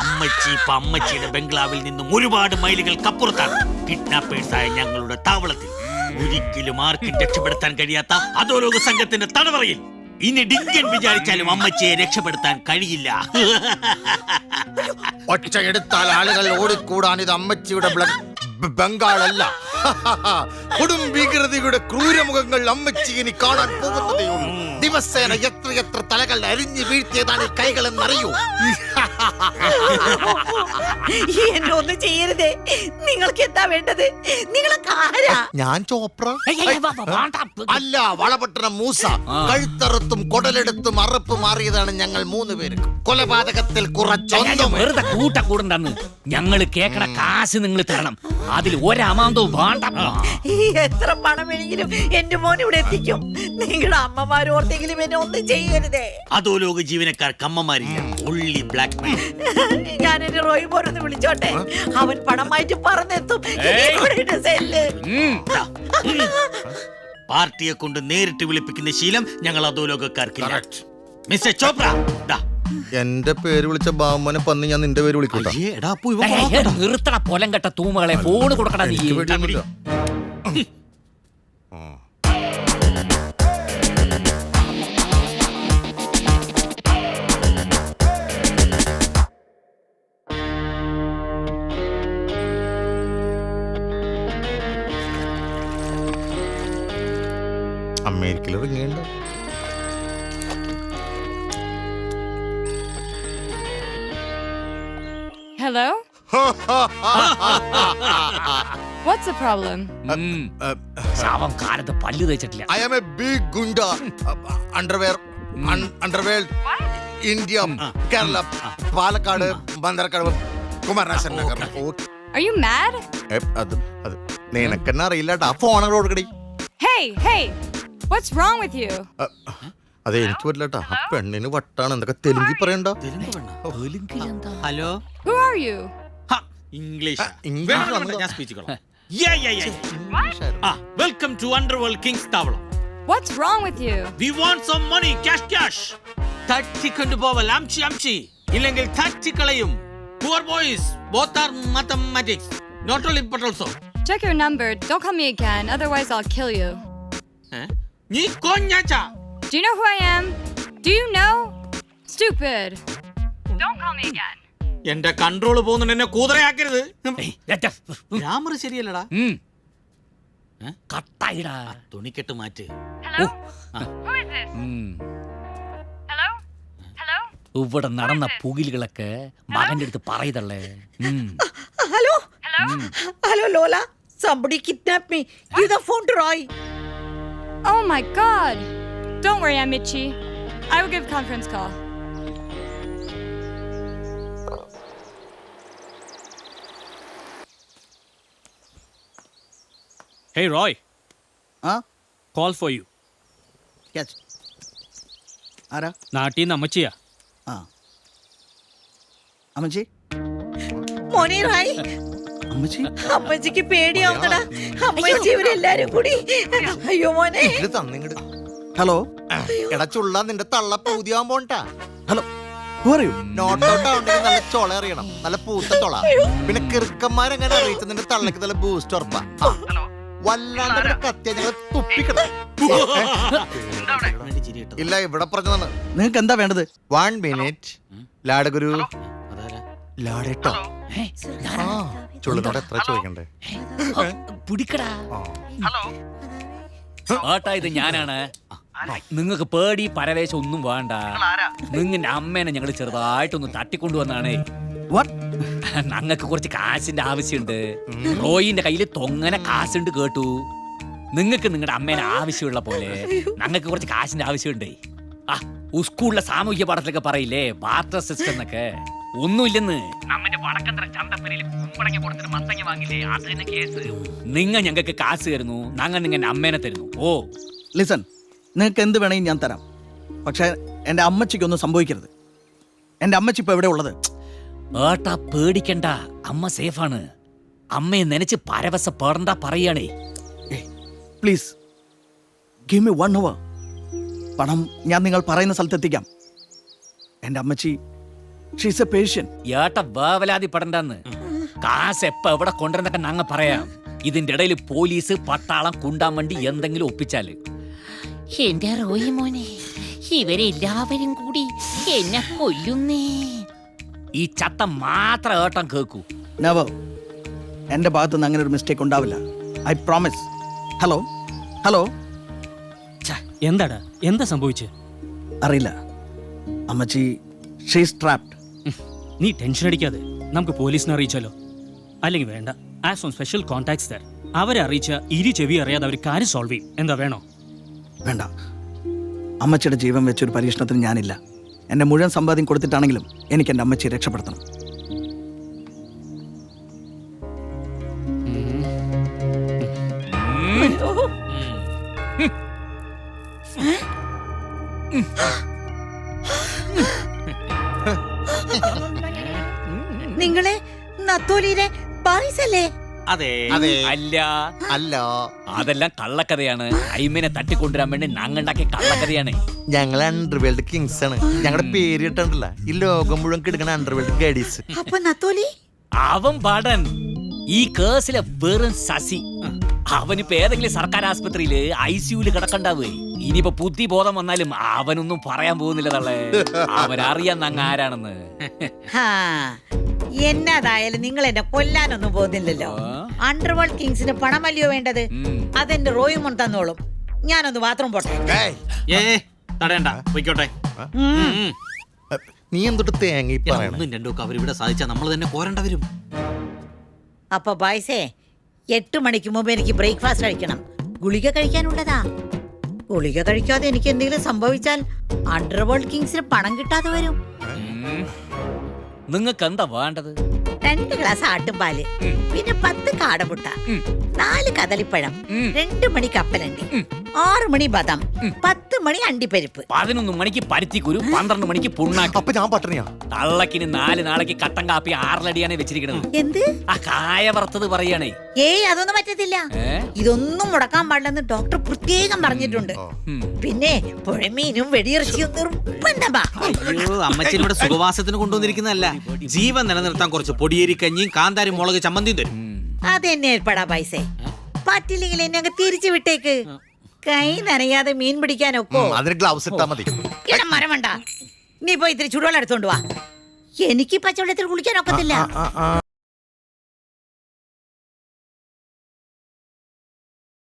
അമ്മച്ചി ഇപ്പൊ അമ്മച്ചിയുടെ ബംഗ്ലാവിൽ നിന്നും ഒരുപാട് മൈലുകൾക്കപ്പുറത്താണ് കിഡ്നാപ്പേഴ്സായ ഞങ്ങളുടെ താവളത്തിൽ. ഒരിക്കലും ആർക്കും രക്ഷപ്പെടുത്താൻ കഴിയാത്ത അധോലോക സംഘത്തിന്റെ തടവറയിൽ ഇനി ഡിങ്കൻ വിചാരിച്ചാലും അമ്മച്ചിയെ രക്ഷപ്പെടുത്താൻ കഴിയില്ല. ഒച്ചയെടുത്താൽ ആളുകൾ ഓടിക്കൂടാൻ ഇത് അമ്മച്ചിയുടെ ബംഗാളല്ല. കൊടുംഭീകരതയുടെ ക്രൂരമുഖങ്ങൾ അമ്മച്ചി ഇനി കാണാൻ പോകുന്നതേ ഉള്ളൂ. ദിവസേന എത്ര തലകൾ അരിഞ്ഞു വീഴ്ത്തിയതാണ് ഈ കൈകൾ എന്നറിയൂ. എന്നെ ഒന്നും ചെയ്യരുതേ. നിങ്ങൾക്ക് എന്താ വേണ്ടത്? ഞാൻ ചോപ്ര അല്ല, വളപട്ടണ മൂസ. കഴുത്തറുത്തും കൊടലെടുത്തും അറപ്പ് മാറിയതാണ് ഞങ്ങൾ 3 പേര്. കൊലപാതകത്തിൽ കുറച്ചൊന്നും വെറുതെ കൂട്ടക്കൂടണ്ടെന്ന് ഞങ്ങള് കേക്കണ കാശ് നിങ്ങൾ തരണം. അതിൽ ഒരമാന്തവും വേണ്ട. എത്ര പണം വേണമെങ്കിലും എന്റെ മോൻ ഇവിടെ എത്തിക്കും. നിങ്ങളുടെ അമ്മമാരോർത്തെങ്കിലും എന്നെ ഒന്നും ചെയ്യരുതേ. അധോലോക ജീവനക്കാർക്ക് അമ്മമാരില്ല, ഒള്ളി ബ്ലാക്ക് മെയിൽ. ഞാൻ എന്റെ റോയി പോരൊന്ന് വിളിച്ചോട്ടെ. അവൻ പണമായിട്ട് പറന്നെത്തും. പാർട്ടിയെ കൊണ്ട് നേരിട്ട് വിളിപ്പിക്കുന്ന ശീലം ഞങ്ങൾ അധോലോകക്കാർക്കില്ല. മിസ്റ്റർ ചോപ്ര, എന്റെ പേര് വിളിച്ച ബാമനെ പന്നി ഞാൻ നിന്റെ പേര് വിളിക്കൂട്ടാ. നിർത്തണ പൊലം കെട്ട തൂമകളെ ഫോണ് കൊടുക്കണ നീ. അമേരിക്കയിൽ ഇറങ്ങിയുണ്ട്. Hello? What's the problem? ശവം കാലത്ത് പല്ല് തേച്ചിട്ടില്ല. I am a big gunda. Underwear. India, Kerala, Palakkad, Bandarkad, Kumaranasan Nagar. Are you mad? അത് നിനക്കെന്നെ അറിയില്ലട്ടാ. Phone കൊടുക്കടി. Hey! What's wrong with you? അതെ, എനിക്ക് പറ്റില്ലട്ടാ. ആ പെണ്ണിന് വട്ടാണ്. എന്തൊക്കെ തെലുങ്കി പറയണ്ട. Hello, Who are you? English. English ഞാൻ സ്പീച്ച് കൊള്ളാം. വെൽക്കം ടു അണ്ടർവേൾഡ് കിങ്സ് താവളം. What's wrong with you? We want some money, cash. തട്ടിക്കൊണ്ട് പോവൽ അംശി ഇല്ലെങ്കിൽ തട്ടിക്കളയും. Poor boys, both are mathematics, not only but also. Check your number. Don't call me again, otherwise I'll kill you. നീ കൊഞ്ഞാച്ചാ. Do you know who I am? Do you know? Stupid. Don't call me again. എന്റെ control പോകുന്നുണ്ട്. എന്നെ കൂതറയാക്കരുത്. Grammar ശരിയല്ലടാ. കട്ടായിടാ. തുണിക്കെട്ട് മാറ്റ്. Hello? Who is this? Hello? ഇവിടെ നടന്ന പുകിലുകളൊക്കെ മകന്റെ അടുത്ത് പറയതല്ലേ. Hello Lola, somebody kidnapped me. Give the phone to Roy. Oh my god. Don't worry, Amici. I will give conference call. Hey Roy. Call for you. Yes. ആരാ? നാട്ടീന്ന് അമ്മച്ചിയാ. അമ്മച്ചി. മോനെ റോയ്. അമ്മച്ചിക്ക് പേടിയാവുന്നടാ. അമ്മച്ചി ഇവരെല്ലാരും കൂടി. അയ്യോ മോനെ. ഹലോ, എടാ ചുള്ള, നിന്റെ തള്ള പൂതിയാൻ പോണ്ടാ. ഹലോ, നോട്ടോട്ടാണെങ്കിൽ നല്ല ചൊള അറിയണം, നല്ല പൂത്ത തൊള. പിന്നെ കിറുക്കന്മാരെങ്ങനെ അറിയിച്ച നിന്റെ തള്ളക്ക് നല്ല ബൂസ്റ്റ് ഉറപ്പാ. വല്ലാണ്ട് കത്തിയ ഞങ്ങൾ തുപ്പിക്കണം. ഇല്ല, ഇവിടെ പറഞ്ഞതാണ്. നിങ്ങൾക്ക് എന്താ വേണ്ടത്? 1 minute. ലാഡഗുരു. ലാഡേട്ടോ. ചുള്ളിനോട് എത്ര ചോദിക്കണ്ടേ? പിടിക്കടാ. ഏട്ടാ, ഇത് ഞാനാണ്. നിങ്ങൾക്ക് പേടി പരവേശം ഒന്നും വേണ്ട. നിങ്ങളുടെ അമ്മേനെ ഞങ്ങൾ ചെറുതായിട്ടൊന്ന് തട്ടിക്കൊണ്ടുവന്നാണേ. ഞങ്ങൾക്ക് കുറച്ച് കാശിന്റെ ആവശ്യമുണ്ട്. റോയിന്റെ കയ്യിൽ തൊങ്ങനെ കാശുണ്ട് കേട്ടു. നിങ്ങൾക്ക് നിങ്ങളുടെ അമ്മേനെ ആവശ്യമുള്ള പോലെ ഞങ്ങൾക്ക് കുറച്ച് കാശിന്റെ ആവശ്യമുണ്ട്. സ്കൂളിലെ സാമൂഹ്യ പാഠത്തിലൊക്കെ പറയില്ലേ, ബാർട്ടർ സിസ്റ്റം എന്നൊക്കെ. ഒന്നുമില്ലെന്ന്. നിങ്ങൾ ഞങ്ങൾക്ക് കാശ് തരുന്നു, ഞങ്ങൾ നിങ്ങളുടെ അമ്മേനെ തരുന്നു. ലിസൺ, നിങ്ങൾക്ക് എന്ത് വേണമെങ്കിൽ ഞാൻ തരാം. പക്ഷെ എൻ്റെ അമ്മച്ചിക്കൊന്നും സംഭവിക്കരുത്. എൻ്റെ അമ്മച്ചി ഇപ്പൊ എവിടെ ഉള്ളത്? ഏട്ടാ, പേടിക്കണ്ട, അമ്മ സേഫാണ്. അമ്മയെ നനച്ച് പരവശപ്പെടണ്ട പറയാണേ. Please give me 1 hour. പണം ഞാൻ നിങ്ങൾ പറയുന്ന സ്ഥലത്തെത്തിക്കാം. എൻ്റെ അമ്മച്ചി ഷീസ് എ പേഷ്യൻ. ഏട്ട വേവലാതി പെടണ്ടെന്ന്. കാശ് എപ്പ എവിടെ കൊണ്ടുവരുന്നൊക്കെ ഞങ്ങ പറയാം. ഇതിന്റെ ഇടയിൽ പോലീസ് പട്ടാളം കുണ്ടാൻ എന്തെങ്കിലും ഒപ്പിച്ചാല് എന്റെ റോയി മോനെ, ഇവരെല്ലാവരും കൂടി എന്നെ കൊല്ലുന്നേ. ഈ ചത്തം മാത്രം ഏട്ടം കേക്കൂ. നെവർ. എൻ്റെ ഭാഗത്തുനിന്ന് അങ്ങനെ ഒരു മിസ്റ്റേക്ക് ഉണ്ടാവില്ല. I promise. Hello hello. എന്താടാ, എന്താ സംഭവിച്ചേ? അറിയില്ല അമ്മച്ചി, ഷീസ് ട്രാപ്ഡ്. നീ ടെൻഷൻ അടിക്കാതെ നമുക്ക് പോലീസിനെ അറിയിച്ചാലോ? അല്ലെങ്കിൽ വേണ്ട, ആസ് ഓൺ സ്പെഷ്യൽ കോൺടാക്ട്സ് തരാം. അവരെ അറിയിച്ച ഇരു ചെവി അറിയാതെ അവർ കാര്യം സോൾവ് ചെയ്യും. എന്താ വേണോ? വേണ്ട. അമ്മച്ചിയുടെ ജീവൻ വെച്ചൊരു പരീക്ഷണത്തിന് ഞാനില്ല. എൻ്റെ മുഴുവൻ സമ്പാദ്യം കൊടുത്തിട്ടാണെങ്കിലും എനിക്ക് എൻ്റെ അമ്മച്ചിയെ രക്ഷപ്പെടുത്തണം. നിങ്ങളെ നത്തോലിയിലെ പായസല്ലേ? അതെ അതെ. അല്ല, അല്ല, അതെല്ലാം കള്ളക്കഥയാണ്. അയിമനെ തട്ടിക്കൊണ്ടുവരാൻ വേണ്ടി ഞങ്ങളുണ്ടാക്കിയ കള്ളക്കഥയാണ്. ഞങ്ങൾ അണ്ടർവേൾഡ് കിങ്സ് ആണ്. ഞങ്ങളുടെ പേര് ഇട്ടല്ല ഈ ലോകം മുഴുവൻ കിടക്കണ അണ്ടർവേൾഡ് ഗഡീസ്. അപ്പൊ നത്തോലി അവൻ പാടൻ ഈ കേസിലെ വെറും സസി. അവനിപ്പോ ഏതെങ്കിലും സർക്കാർ ആസ്പത്രിയില് ICUല് കിടക്കണ്ടാവേ. ഇനിയിപ്പോ ബുദ്ധി ബോധം വന്നാലും അവനൊന്നും പറയാൻ പോകുന്നില്ല തള്ളേ. അവരറിയാൻ നങ്ങ ആരാണെന്ന്. ഹാ, എന്നതായാലും നിങ്ങൾ എന്നെ കൊല്ലാനൊന്നും പോകുന്നില്ലല്ലോ. അണ്ടർവേൾഡ് കിങ്സിന് പണമല്ലയോ വേണ്ടത്? അതെന്റെ റോയിമോൻ തന്നോളും. ഞാനൊന്ന് ബാത്റൂം പോട്ടെ. തടയണ്ട, പൊയ്ക്കോട്ടെ. നീ എന്തൊട്ട് തേങ്ങ പറയണ? ഒന്നും രണ്ടും ഒക്കെ അവരിവിടെ സാധിച്ചാൽ നമ്മൾ തന്നെ കോരണ്ട വരും. അപ്പൊ ബായ്സേ, 8 മണിക്ക് മുമ്പ് എനിക്ക് ബ്രേക്ക്ഫാസ്റ്റ് കഴിക്കണം. ഗുളിക കഴിക്കാനുള്ളതാ. ഗുളിക കഴിക്കാതെ എനിക്ക് എന്തെങ്കിലും സംഭവിച്ചാൽ അണ്ടർവേൾഡ് കിങ്സിന് പണം കിട്ടാതെ വരും. നിങ്ങക്ക് എന്താ വേണ്ടത്? 2 ഗ്ലാസ് ആട്ടുംപാല്, പിന്നെ 10 കാടമുട്ട, 4 കദളിപ്പഴം, 2 മണി കപ്പലണ്ടി, 6 മണി ബദാം, 10 മണി അണ്ടിപ്പരിപ്പ്, 11 മണിക്ക് പരുത്തിക്കുരു, 12 മണിക്ക് പുണ്ണാക്ക്. അപ്പൊ ഞാൻ പട്ടണിയാ? തള്ളക്കിന് 4 നാളേക്ക് കട്ടൻ കാപ്പി 6 അടിയാണ് വെച്ചിരിക്കുന്നത്. എന്ത്? ആ കായ വറുത്തത് പറയണേ. ഏയ്, അതൊന്നും പറ്റത്തില്ല. ഇതൊന്നും മുടക്കാൻ പാടില്ലെന്ന് ഡോക്ടർ പ്രത്യേകം പറഞ്ഞിട്ടുണ്ട്. പിന്നെ പുഴമീനും വെടിയിറച്ചിയും നിർബന്ധമാ. അയ്യോ, അമ്മച്ചിനിവിടെ സുഖവാസത്തിന് കൊണ്ടുവന്നിരിക്കുന്നതല്ല, ജീവൻ നിലനിർത്താൻ കുറച്ച് പൊടിയേരി കഞ്ഞിയും കാന്താരി മുളക് ചമ്മന്തിയും തരും. അതെന്നെ ഏർപ്പെടാ പൈസ. പറ്റില്ലെങ്കിൽ എന്നെ അങ്ങ് തിരിച്ചു വിട്ടേക്ക്. കൈ നനയാതെ മീൻ പിടിക്കാനൊക്കോ? അതിന് ഗ്ലൗസ് ഇട്ടാ മതി. ഇടം മരമണ്ട. നീ പോയി ഇത്തിരി ചുടുവെള്ളം എടുത്തോണ്ട് വാ. എനിക്ക് പച്ചവെള്ളത്തിൽ കുളിക്കാനൊക്കത്തില്ല.